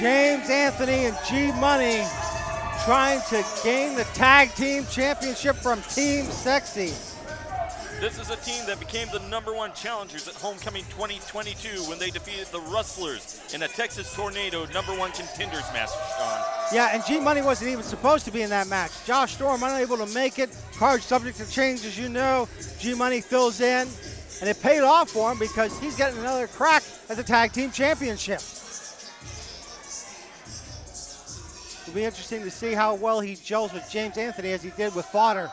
James Anthony and G-Money trying to gain the tag team championship from Team Sexxy. This is a team that became the #1 challengers at Homecoming 2022 when they defeated the Rustlers in a Texas Tornado #1 contenders match, Sean. Yeah, and G-Money wasn't even supposed to be in that match. Josh Storm unable to make it. Card subject to change, as you know. G-Money fills in, and it paid off for him because he's getting another crack at the tag team championship. It'll be interesting to see how well he gels with James Anthony as he did with Fodder.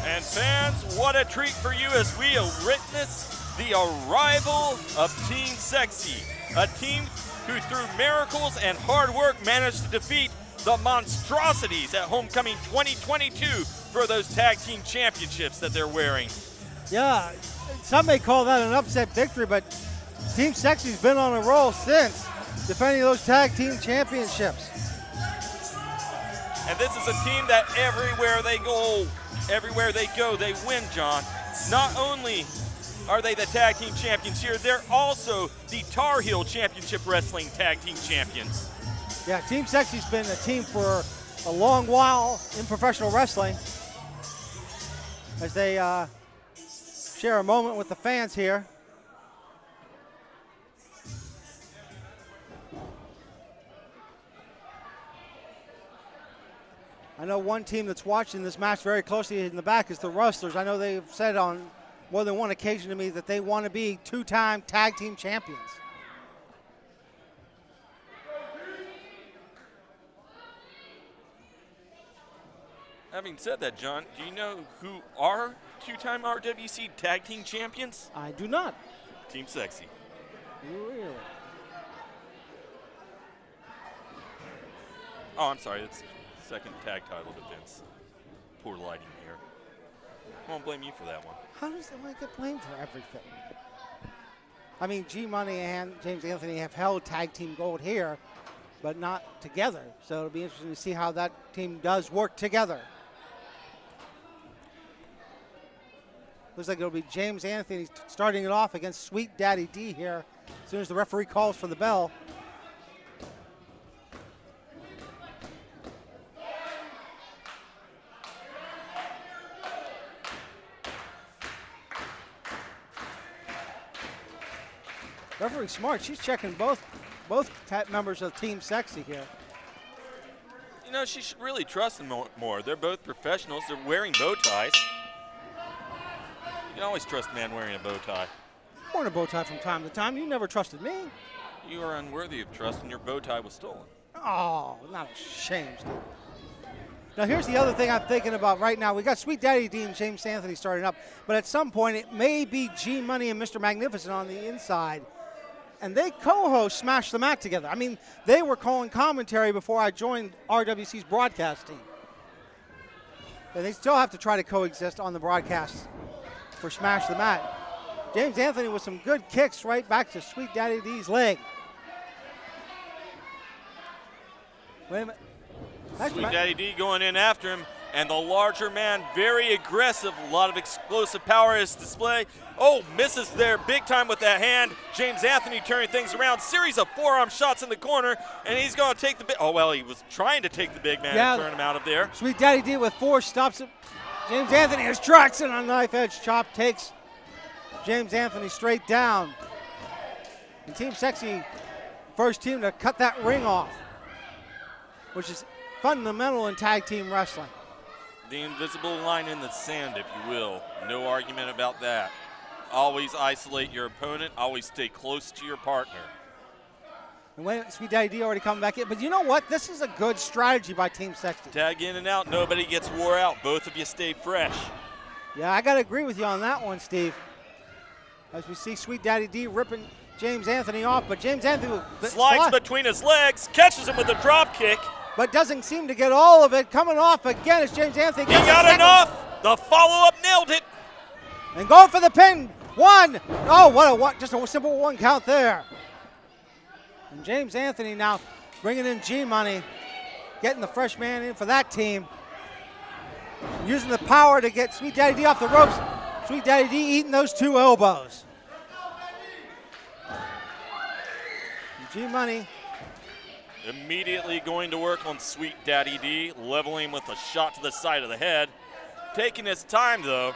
And fans, what a treat for you as we witness the arrival of Team Sexxy, a team who through miracles and hard work managed to defeat the monstrosities at Homecoming 2022 for those tag team championships that they're wearing. Yeah, some may call that an upset victory, but Team Sexxy's been on a roll since defending those tag team championships. And this is a team that everywhere they go, they win, John. Not only are they the tag team champions here, they're also the Tar Heel Championship Wrestling tag team champions. Yeah, Team Sexxy's been a team for a long while in professional wrestling. As they share a moment with the fans here. I know one team that's watching this match very closely in the back is the Rustlers. I know they've said on more than one occasion to me that they want to be two-time tag team champions. Having said that, John, do you know who are two-time RWC tag team champions? I do not. Team Sexxy. Really? Oh, I'm sorry. That's second tag title defense. Poor lighting here. I won't blame you for that one. How does they get blamed for everything? I mean, G-Money and James Anthony have held tag team gold here, but not together. So it'll be interesting to see how that team does work together. Looks like it'll be James Anthony starting it off against Sweet Daddy D here as soon as the referee calls for the bell. Referee smart. She's checking both members of Team Sexxy here. You know, she should really trust them more. They're both professionals. They're wearing bow ties. You can always trust a man wearing a bow tie. I've worn a bow tie from time to time. You never trusted me. You are unworthy of trust, and your bow tie was stolen. Oh, not a shame, Steve. Now, here's the other thing I'm thinking about right now. We got Sweet Daddy D and James Anthony starting up, but at some point it may be G-Money and Mr. Magnificent on the inside. And they co-host Smash the Mat together. I mean, they were calling commentary before I joined RWC's broadcast team. But they still have to try to coexist on the broadcast for Smash the Mat. James Anthony with some good kicks right back to Sweet Daddy D's leg. Wait a minute. Sweet Daddy D going in after him, and the larger man, very aggressive, a lot of explosive power is displayed. Oh, misses there big time with that hand. James Anthony turning things around, series of forearm shots in the corner, and he's going to take the big, oh, well, he was trying to take the big man and turn him out of there. Sweet Daddy D with 4 stops it. James Anthony has tracks and a knife edge chop takes James Anthony straight down. And Team Sexxy, first team to cut that ring off, which is fundamental in tag team wrestling. The invisible line in the sand, if you will. No argument about that. Always isolate your opponent. Always stay close to your partner. And wait, Sweet Daddy D already coming back in. But you know what? This is a good strategy by Team Sexxy. Tag in and out. Nobody gets wore out. Both of you stay fresh. Yeah, I got to agree with you on that one, Steve. As we see Sweet Daddy D ripping James Anthony off, but James Anthony slides between his legs, catches him with a drop kick. but doesn't seem to get all of it. Coming off again as James Anthony gets He got enough. The follow-up nailed it. And going for the pin. One. Oh, just a simple one count there. And James Anthony now bringing in G-Money, getting the fresh man in for that team. Using the power to get Sweet Daddy D off the ropes. Sweet Daddy D eating those 2 elbows. G-Money immediately going to work on Sweet Daddy D, leveling with a shot to the side of the head. Taking his time, though.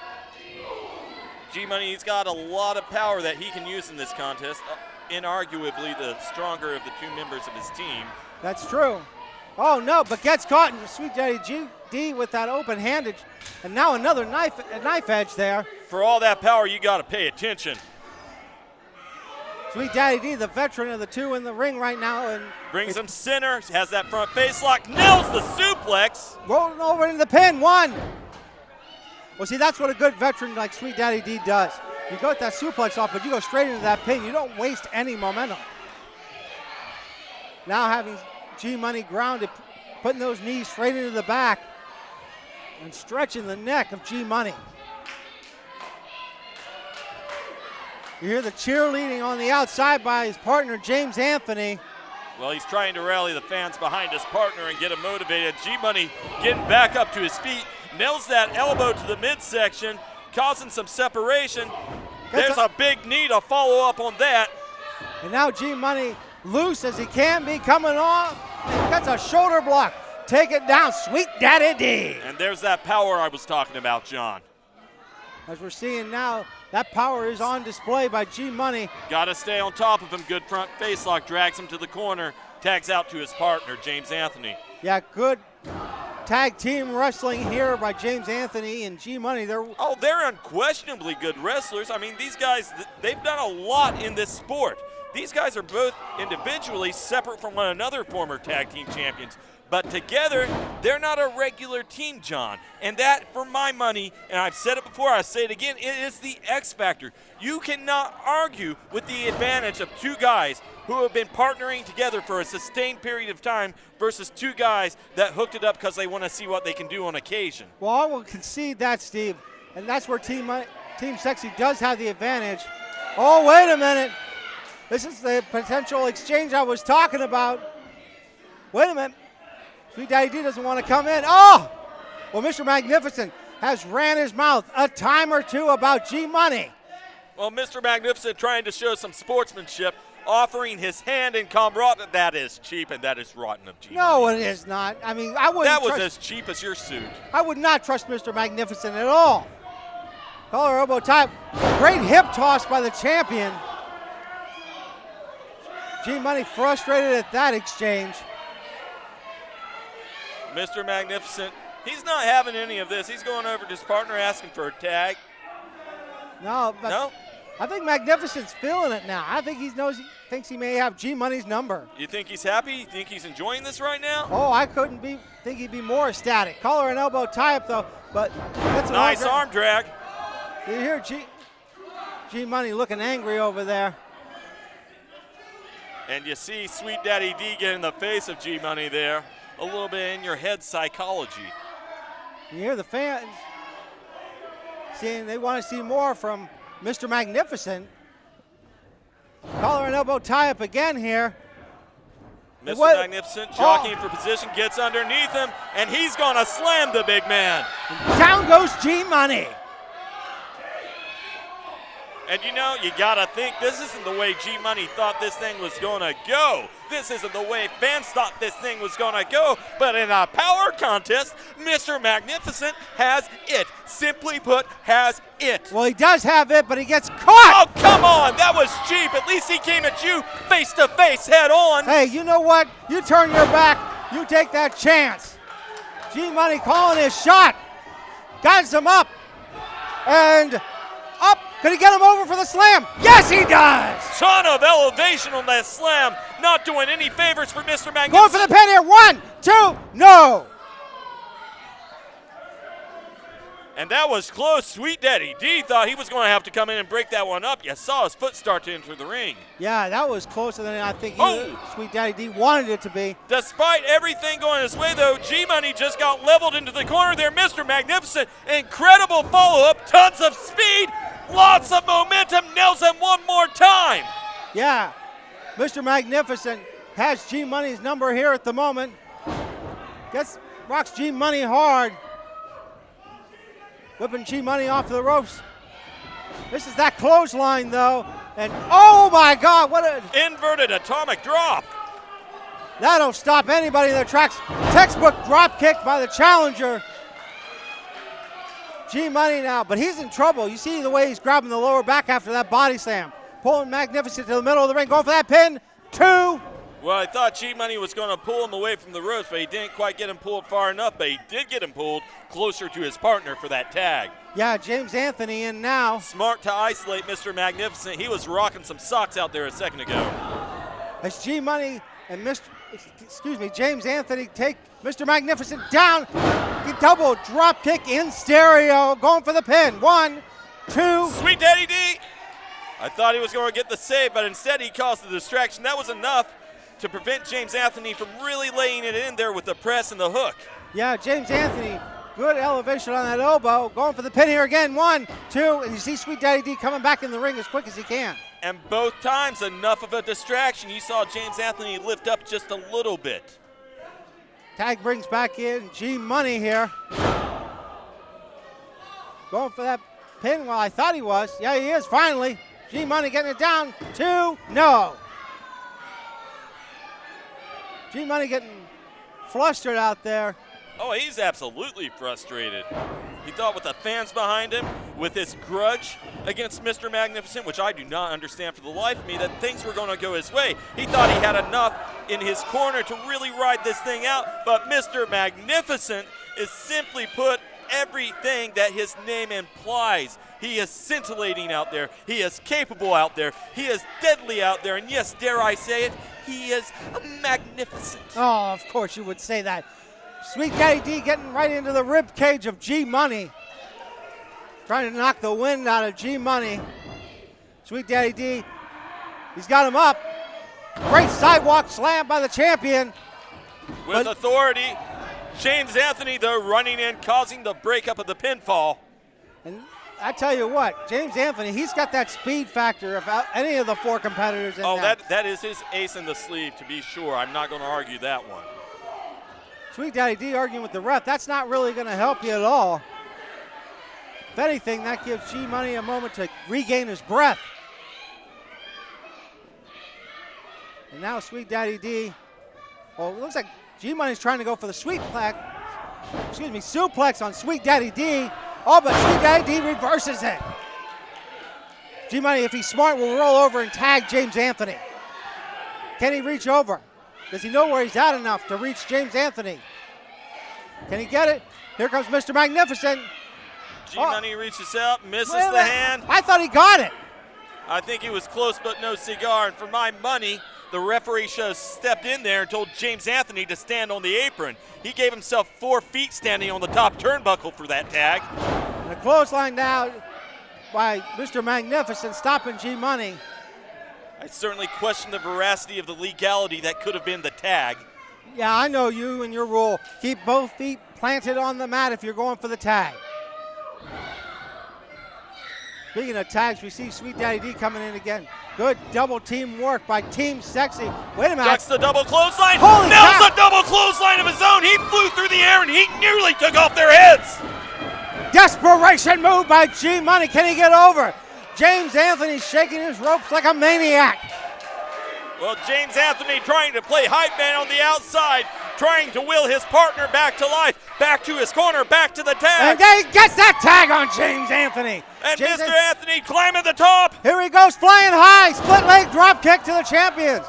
G-Money, he's got a lot of power that he can use in this contest. Inarguably the stronger of the 2 members of his team. That's true. Oh, no, but gets caught in Sweet Daddy D with that open handage. And now another knife edge there. For all that power, you got to pay attention. Sweet Daddy D, the veteran of the 2 in the ring right now. And brings him center, has that front face lock, nails the suplex. Rolling over into the pin, 1. Well, see, that's what a good veteran like Sweet Daddy D does. You got that suplex off, but you go straight into that pin. You don't waste any momentum. Now having G-Money grounded, putting those knees straight into the back and stretching the neck of G-Money. You hear the cheerleading on the outside by his partner, James Anthony. Well, he's trying to rally the fans behind his partner and get him motivated. G-Money getting back up to his feet, nails that elbow to the midsection, causing some separation. There's a big knee to follow up on that. And now G-Money loose as he can be, coming off. That's a shoulder block. Take it down, Sweet Daddy D. And there's that power I was talking about, John. As we're seeing now, that power is on display by G-Money. Got to stay on top of him. Good front face lock, drags him to the corner, tags out to his partner, James Anthony. Yeah, good tag team wrestling here by James Anthony and G-Money. They're unquestionably good wrestlers. I mean, these guys, they've done a lot in this sport. These guys are both individually separate from one another, former tag team champions. But together, they're not a regular team, John. And that, for my money, and I've said it before, I say it again, it is the X factor. You cannot argue with the advantage of 2 guys who have been partnering together for a sustained period of time versus 2 guys that hooked it up because they want to see what they can do on occasion. Well, I will concede that, Steve. And that's where Team Sexxy does have the advantage. Oh, wait a minute. This is the potential exchange I was talking about. Wait a minute. Sweet Daddy D doesn't want to come in. Oh! Well, Mr. Magnificent has ran his mouth a time or 2 about G-Money. Well, Mr. Magnificent trying to show some sportsmanship, offering his hand in camaraderie. That is cheap and that is rotten of G-Money. No, it is not. I mean, I wouldn't That was as cheap as your suit. I would not trust Mr. Magnificent at all. Collar elbow tie. Great hip toss by the champion. G-Money frustrated at that exchange. Mr. Magnificent, he's not having any of this. He's going over to his partner asking for a tag. No, but No? I think Magnificent's feeling it now. I think thinks he may have G-Money's number. You think he's happy? You think he's enjoying this right now? Oh, I think he'd be more ecstatic. Collar and elbow tie-up, though, but that's Nice arm drag. You hear G-Money looking angry over there. And you see Sweet Daddy D get in the face of G-Money there. A little bit in your head psychology. You hear the fans saying they want to see more from Mr. Magnificent. Collar and elbow tie-up again here. Mr. Magnificent jockeying for position, gets underneath him, and he's going to slam the big man. Down goes G-Money. And you know, you got to think this isn't the way G-Money thought this thing was going to go. This isn't the way fans thought this thing was going to go. But in a power contest, Mr. Magnificent has it. Simply put, has it. Well, he does have it, but he gets caught. Oh, come on. That was cheap. At least he came at you face to face, head on. Hey, you know what? You turn your back. You take that chance. G-Money calling his shot. Got him up. And up. Could he get him over for the slam? Yes, he does. Ton of elevation on that slam. Not doing any favors for Mr. Magnificent. Going for the pin here. 1, 2, no. And that was close. Sweet Daddy D thought he was going to have to come in and break that one up. You saw his foot start to enter the ring. Yeah, that was closer than I think Sweet Daddy D wanted it to be. Despite everything going his way, though, G-Money just got leveled into the corner there. Mr. Magnificent, incredible follow-up, tons of speed, lots of momentum, nails him one more time. Yeah, Mr. Magnificent has G-Money's number here at the moment. Rocks G-Money hard. Whipping G-Money off the ropes. This is that clothesline, though. And, oh, my God, what a... Inverted atomic drop. That'll stop anybody in their tracks. Textbook drop kick by the challenger. G-Money now, but he's in trouble. You see the way he's grabbing the lower back after that body slam. Pulling Magnificent to the middle of the ring, going for that pin. 2. Well, I thought G-Money was going to pull him away from the ropes, but he didn't quite get him pulled far enough, but he did get him pulled closer to his partner for that tag. Yeah, James Anthony in now. Smart to isolate Mr. Magnificent. He was rocking some socks out there a second ago. As G-Money and James Anthony take Mr. Magnificent down. Double drop kick in stereo, going for the pin. 1, 2. Sweet Daddy D. I thought he was going to get the save, but instead he caused the distraction. That was enough to prevent James Anthony from really laying it in there with the press and the hook. Yeah, James Anthony, good elevation on that elbow. Going for the pin here again. 1, 2, and you see Sweet Daddy D coming back in the ring as quick as he can. And both times, enough of a distraction. You saw James Anthony lift up just a little bit. Tag brings back in G-Money here. Going for that pin. Well, I thought he was. Yeah, he is finally. G-Money getting it down. 2, no. G-Money getting flustered out there. Oh, he's absolutely frustrated. He thought with the fans behind him, with his grudge against Mr. Magnificent, which I do not understand for the life of me, that things were going to go his way. He thought he had enough in his corner to really ride this thing out, but Mr. Magnificent is simply put everything that his name implies. He is scintillating out there. He is capable out there. He is deadly out there. And yes, dare I say it, he is magnificent. Oh, of course you would say that. Sweet Daddy D getting right into the rib cage of G-Money. Trying to knock the wind out of G-Money. Sweet Daddy D, he's got him up. Great sidewalk slam by the champion. With authority, James Anthony, though, running in, causing the breakup of the pinfall. And I tell you what, James Anthony, he's got that speed factor of any of the 4 competitors in that is his ace in the sleeve, to be sure. I'm not going to argue that one. Sweet Daddy D arguing with the ref. That's not really going to help you at all. If anything, that gives G-Money a moment to regain his breath. And now Sweet Daddy D, well, it looks like G-Money's trying to go for the suplex on Sweet Daddy D. Oh, but Sweet Daddy D reverses it. G-Money, if he's smart, will roll over and tag James Anthony. Can he reach over? Does he know where he's at enough to reach James Anthony? Can he get it? Here comes Mr. Magnificent. G-Money reaches out, misses the hand. I thought he got it. I think he was close, but no cigar. And for my money, the referee should have stepped in there and told James Anthony to stand on the apron. He gave himself 4 feet standing on the top turnbuckle for that tag. And a clothesline now by Mr. Magnificent, stopping G-Money. I certainly question the veracity of the legality that could have been the tag. Yeah, I know you and your rule. Keep both feet planted on the mat if you're going for the tag. Speaking of tags, we see Sweet Daddy D coming in again. Good double team work by Team Sexxy. Wait a minute. Ducks the double clothesline. Holy Nails cow. a double clothesline of his own. He flew through the air and he nearly took off their heads. Desperation move by G-Money. Can he get over? James Anthony shaking his ropes like a maniac. Well, James Anthony trying to play hype man on the outside, trying to will his partner back to life, back to his corner, back to the tag. And then he gets that tag on James Anthony. And Mr. Anthony climbing the top. Here he goes, flying high. Split leg drop kick to the champions.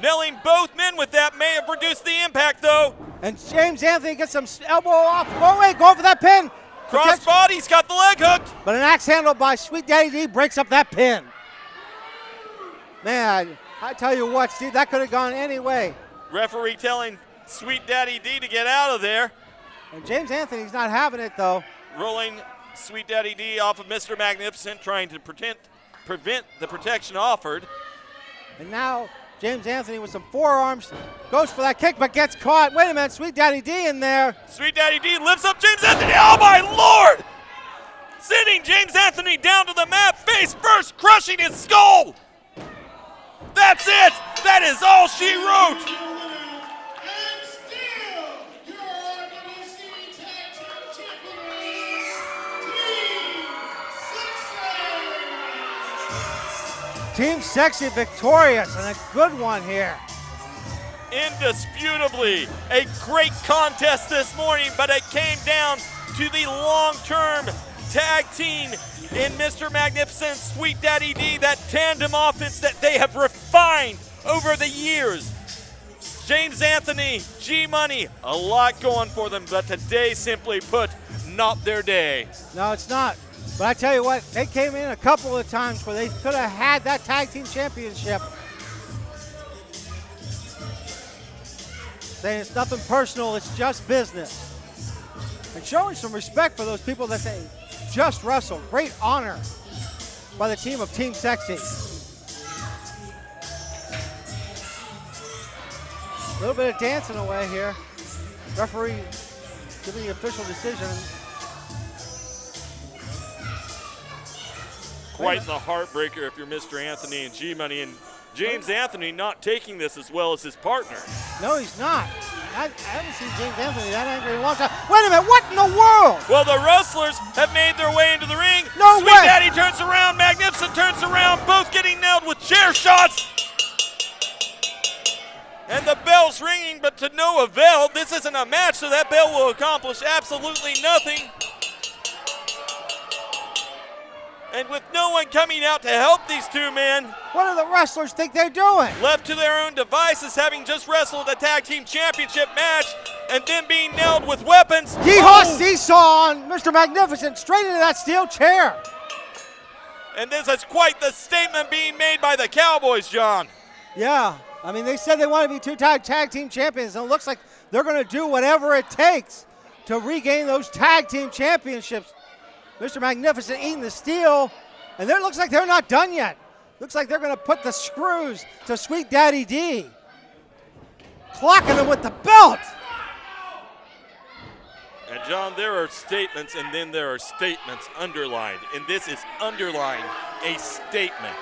Nailing both men with that may have reduced the impact, though. And James Anthony gets some elbow off. Oh, wait, going for that pin. Crossbody's got the leg hooked. But an axe handle by Sweet Daddy D breaks up that pin. Man, I tell you what, Steve, that could have gone any way. Referee telling Sweet Daddy D to get out of there. And James Anthony's not having it, though. rolling Sweet Daddy D off of Mr. Magnificent, trying to prevent the protection offered. And now James Anthony with some forearms goes for that kick but gets caught. Wait a minute, Sweet Daddy D in there. Sweet Daddy D lifts up James Anthony. Oh my Lord! Sending James Anthony down to the mat, face first, crushing his skull. That's it. That is all she wrote. And still, your RWC Tag Team Champions, Team Sexxy. Team Sexxy victorious, and a good one here. Indisputably a great contest this morning, but it came down to the long-term tag team in Mr. Magnificent, Sweet Daddy D, that tandem offense that they have refined over the years. James Anthony, G-Money, a lot going for them, but today, simply put, not their day. No, it's not. But I tell you what, they came in a couple of times where they could have had that tag team championship. Saying it's nothing personal, it's just business. And showing some respect for those people that they just wrestled. Great honor by the team of Team Sexxy. A little bit of dancing away here. Referee giving the official decision. Quite the heartbreaker if you're Mr. Anthony and G-Money, and James Anthony not taking this as well as his partner. No, he's not. I haven't seen James Anthony that angry in a long time. Wait a minute, what in the world? Well, the wrestlers have made their way into the ring. No Sweet way. Daddy turns around, Magnificent turns around, both getting nailed with chair shots. And the bell's ringing, but to no avail. This isn't a match, so that bell will accomplish absolutely nothing. And with no one coming out to help these two men, What do the wrestlers think they're doing? left to their own devices, having just wrestled a tag team championship match and then being nailed with weapons. Yeehaw Oh! seesaw on Mr. Magnificent straight into that steel chair. And this is quite the statement being made by the Cowboys, John. Yeah, I mean, they said they want to be two-time tag team champions, and it looks like they're going to do whatever it takes to regain those tag team championships. Mr. Magnificent eating the steel, and it looks like they're not done yet. Looks like they're going to put the screws to Sweet Daddy D. Clocking him with the belt. And John, there are statements and then there are statements underlined. And this is underlined a statement.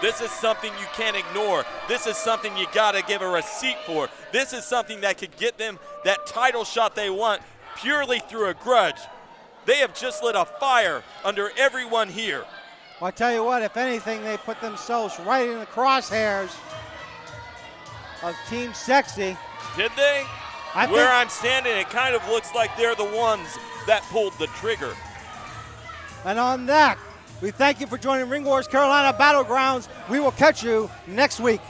This is something you can't ignore. This is something you gotta give a receipt for. This is something that could get them that title shot they want purely through a grudge. They have just lit a fire under everyone here. Well, I tell you what, if anything, they put themselves right in the crosshairs of Team Sexxy. Did they? Where I'm standing, it kind of looks like they're the ones that pulled the trigger. And on that, we thank you for joining Ring Wars Carolina Battlegrounds. We will catch you next week.